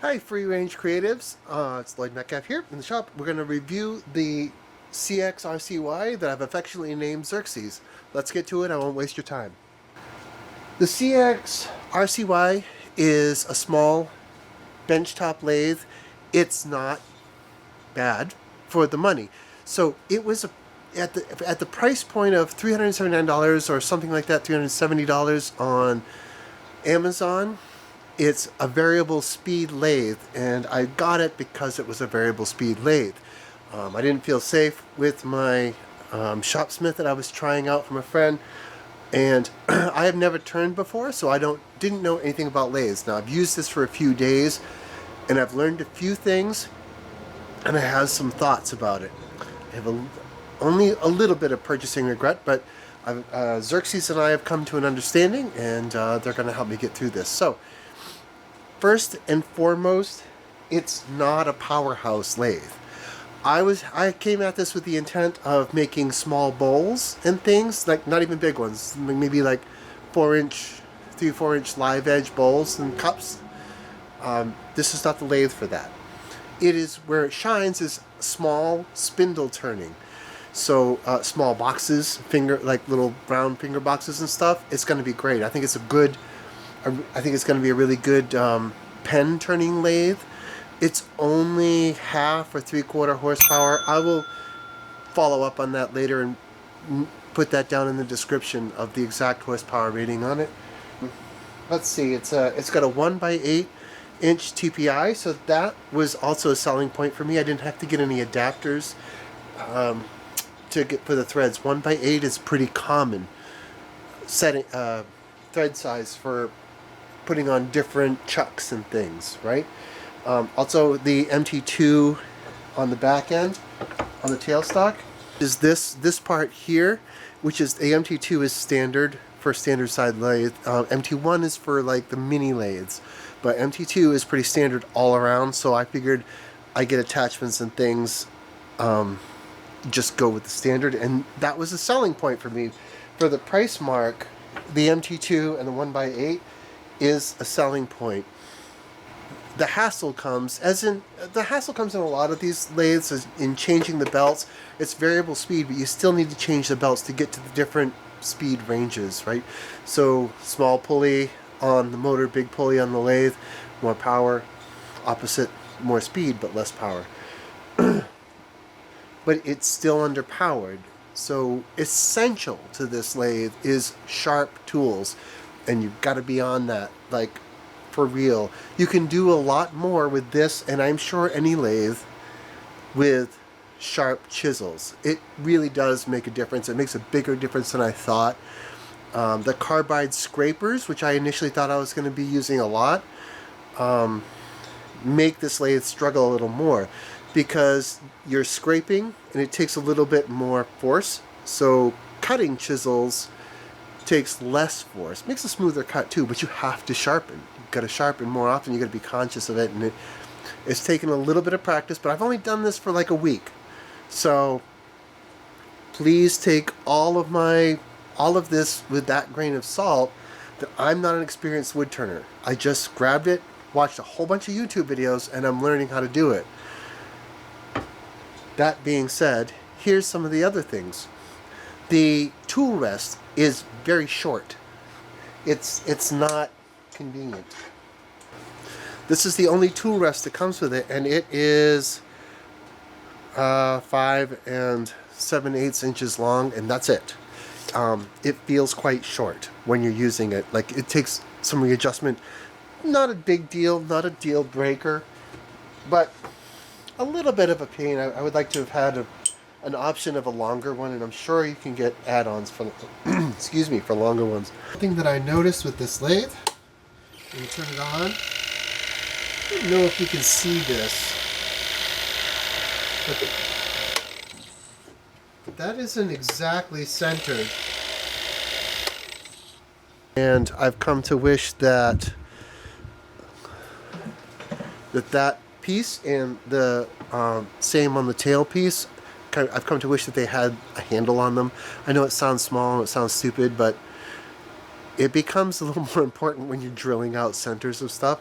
Hi, Free Range Creatives. It's Lloyd Metcalf here in the shop. We're going to review the CXRCY that I've affectionately named Xerxes. Let's get to it. I won't waste your time. The CXRCY is a small benchtop lathe. It's not bad for the money. So it was at the price point of $379 or something like that, $370 on Amazon. It's a variable speed lathe, and I got it because it was a variable speed lathe. I didn't feel safe with my shopsmith that I was trying out from a friend, and I have never turned before, so I didn't know anything about lathes. Now I've used this for a few days, and I've learned a few things, and I have some thoughts about it. I have only a little bit of purchasing regret, but Xerxes and I have come to an understanding, and they're going to help me get through this. So, first and foremost, it's not a powerhouse lathe. I came at this with the intent of making small bowls and things, like not even big ones, maybe like 3-4 inch live edge bowls and cups. This is not the lathe for that. It is where it shines is small spindle turning. So small boxes, like little round finger boxes and stuff. It's going to be great. I think it's going to be a really good pen turning lathe. It's only 1/2 or 3/4 horsepower. I will follow up on that later and put that down in the description of the exact horsepower rating on it. Let's see. It's got a 1/8 inch TPI, so that was also a selling point for me. I didn't have to get any adapters for the threads. 1/8 is pretty common setting thread size for putting on different chucks and things, right? Also, the MT2 on the back end, on the tailstock, is this part here, which is the MT2 is standard for standard side lathe. MT1 is for like the mini lathes, but MT2 is pretty standard all around. So I figured I get attachments and things. Just go with the standard, and that was a selling point for me. For the price mark, the MT2 and the 1/8 is a selling point. The hassle comes in a lot of these lathes in changing the belts. It's variable speed, but you still need to change the belts to get to the different speed ranges, right? So small pulley on the motor, big pulley on the lathe, more power. Opposite, more speed but less power. But it's still underpowered. So essential to this lathe is sharp tools, and you've got to be on that, like, for real. You can do a lot more with this, and I'm sure any lathe, with sharp chisels. It really does make a difference. It makes a bigger difference than I thought. The carbide scrapers, which I initially thought I was going to be using a lot, make this lathe struggle a little more, because you're scraping and it takes a little bit more force. So cutting chisels takes less force. Makes a smoother cut too, but you have to sharpen. You've got to sharpen more often. You've got to be conscious of it, and it's taken a little bit of practice, but I've only done this for like a week. So please take all of this with that grain of salt, that I'm not an experienced wood turner. I just grabbed it, watched a whole bunch of YouTube videos, and I'm learning how to do it. That being said, here's some of the other things. The tool rest is very short. It's not convenient. This is the only tool rest that comes with it, and it is 5 7/8 inches long, and that's it. It feels quite short when you're using it. Like, it takes some readjustment. Not a big deal, not a deal breaker, but a little bit of a pain. I would like to have had an option of a longer one, and I'm sure you can get add-ons for excuse me, for longer ones. One thing that I noticed with this lathe, when you turn it on, I don't know if you can see this, but that isn't exactly centered. And I've come to wish that piece and the same on the tail piece, I've come to wish that they had a handle on them. I know it sounds small and it sounds stupid, but it becomes a little more important when you're drilling out centers of stuff.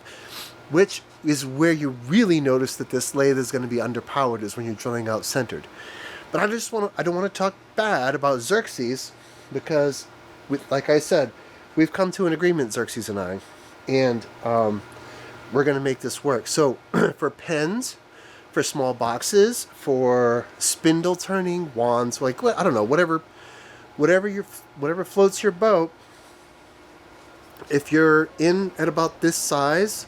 which is where you really notice that this lathe is going to be underpowered, is when you're drilling out centered. But I don't want to talk bad about Xerxes, because, like I said, we've come to an agreement, Xerxes and I, and we're going to make this work. So for pens, for small boxes, for spindle turning, wands, like, I don't know, whatever floats your boat. If you're in at about this size,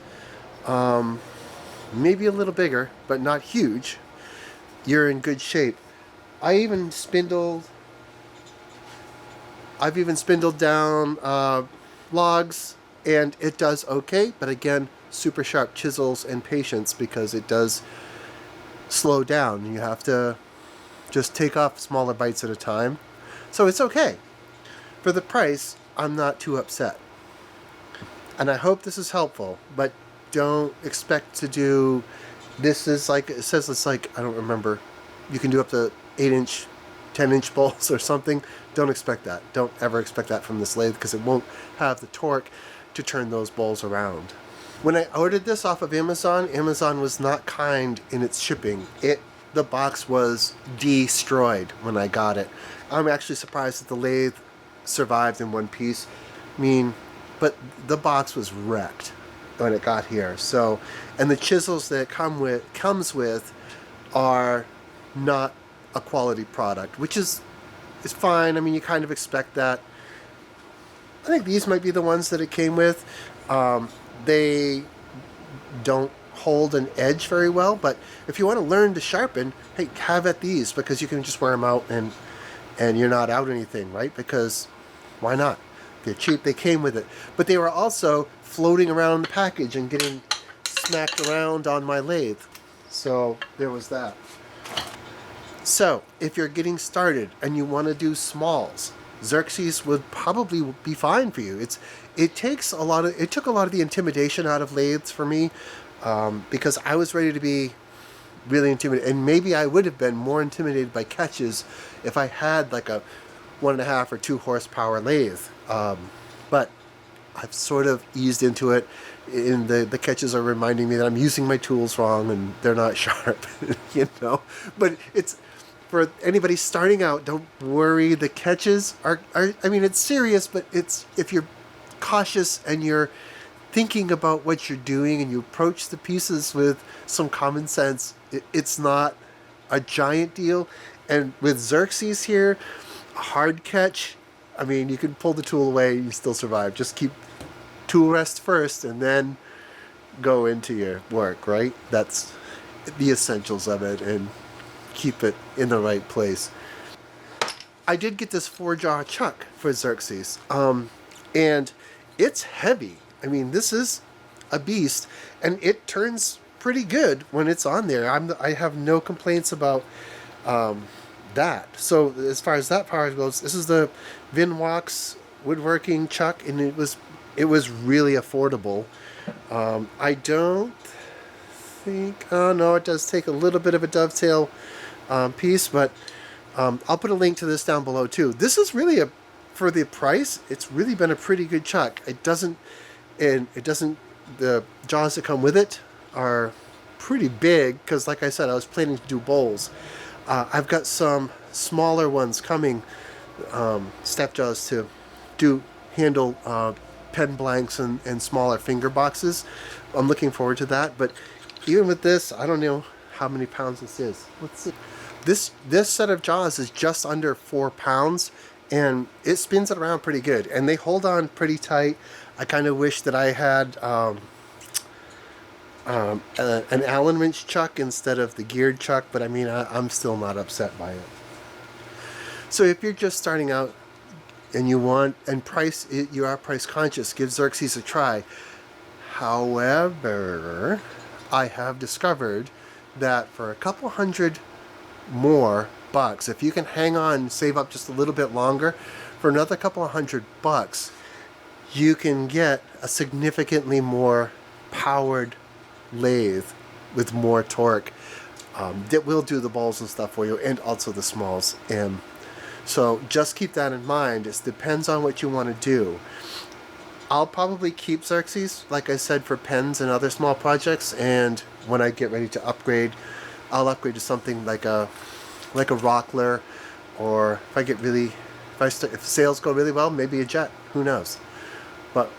maybe a little bigger, but not huge, you're in good shape. I've even spindled down logs, and it does okay. But again, super sharp chisels and patience, because it does slow down. You have to just take off smaller bites at a time. So it's okay. For the price, I'm not too upset. And I hope this is helpful, but don't expect to do, this is like, it says it's like, I don't remember, you can do up to 8-inch, 10-inch bowls or something. Don't expect that. Don't ever expect that from this lathe, because it won't have the torque to turn those bowls around. When I ordered this off of Amazon, Amazon was not kind in its shipping. The box was destroyed when I got it. I'm actually surprised that the lathe survived in one piece. But the box was wrecked when it got here. So, and the chisels that it comes with are not a quality product, which is fine. I mean, you kind of expect that. I think these might be the ones that it came with. They don't hold an edge very well, but if you want to learn to sharpen, hey, have at these, because you can just wear them out and you're not out anything, right? Because why not? They're cheap. They came with it. But they were also floating around the package and getting smacked around on my lathe. So there was that. So if you're getting started and you want to do smalls, Xerxes would probably be fine for you. It took a lot of the intimidation out of lathes for me, because I was ready to be really intimidated, and maybe I would have been more intimidated by catches if I had like a 1.5 or 2 horsepower lathe. But I've sort of eased into it, and the catches are reminding me that I'm using my tools wrong and they're not sharp, But it's, for anybody starting out, don't worry. The catches are I mean, it's serious, but it's, if you're cautious and you're thinking about what you're doing and you approach the pieces with some common sense, it's not a giant deal. And with Xerxes here, a hard catch, I mean, you can pull the tool away, you still survive. Just keep tool rest first and then go into your work, right? That's the essentials of it, and keep it in the right place. I did get this 4-jaw chuck for Xerxes, and it's heavy. I mean, this is a beast, and it turns pretty good when it's on there. I have no complaints about that. So as far as that power goes, this is the VinWox woodworking chuck, and it was really affordable. I don't think, oh no, it does take a little bit of a dovetail piece, but I'll put a link to this down below too. This is really for the price, it's really been a pretty good chuck. The jaws that come with it are pretty big, because like I said, I was planning to do bowls. I've got some smaller ones coming, step jaws to handle pen blanks and smaller finger boxes. I'm looking forward to that. But even with this, I don't know how many pounds this is. Let's see. This set of jaws is just under 4 pounds, and it spins it around pretty good, and they hold on pretty tight. I kind of wish that I had an Allen wrench chuck instead of the geared chuck, but I mean, I'm still not upset by it. So if you're just starting out and you are price conscious, give Xerxes a try. However, I have discovered that for a couple $100 more, if you can hang on, save up just a little bit longer, for another couple $100, you can get a significantly more powered lathe with more torque that will do the balls and stuff for you, and also the smalls. And so just keep that in mind. It depends on what you want to do. I'll probably keep Xerxes, like I said, for pens and other small projects. And when I get ready to upgrade, I'll upgrade to something like a Rockler, or if I get really, if sales go really well, maybe a Jet. Who knows? But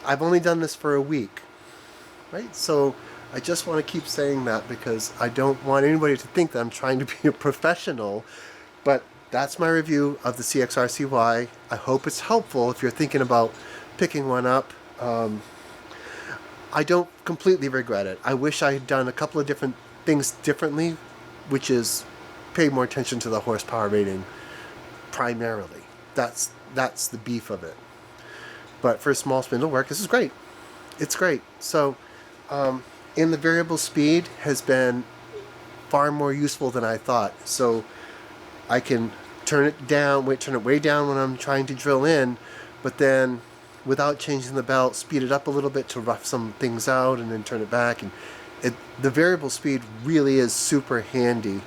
I've only done this for a week, right? So I just want to keep saying that because I don't want anybody to think that I'm trying to be a professional. But that's my review of the CXRCY. I hope it's helpful if you're thinking about picking one up. I don't completely regret it. I wish I had done a couple of different things differently, which is pay more attention to the horsepower rating primarily. That's the beef of it. But for small spindle work, this is great. It's great. So, in the variable speed has been far more useful than I thought. So I can turn it way down when I'm trying to drill in, but then without changing the belt, speed it up a little bit to rough some things out and then turn it back. And the variable speed really is super handy.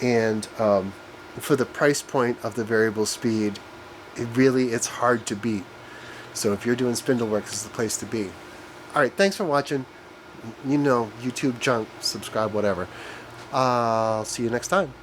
And for the price point of the variable speed, it's hard to beat. So if you're doing spindle work, this is the place to be. All right, thanks for watching. You know, YouTube junk, subscribe, whatever. I'll see you next time.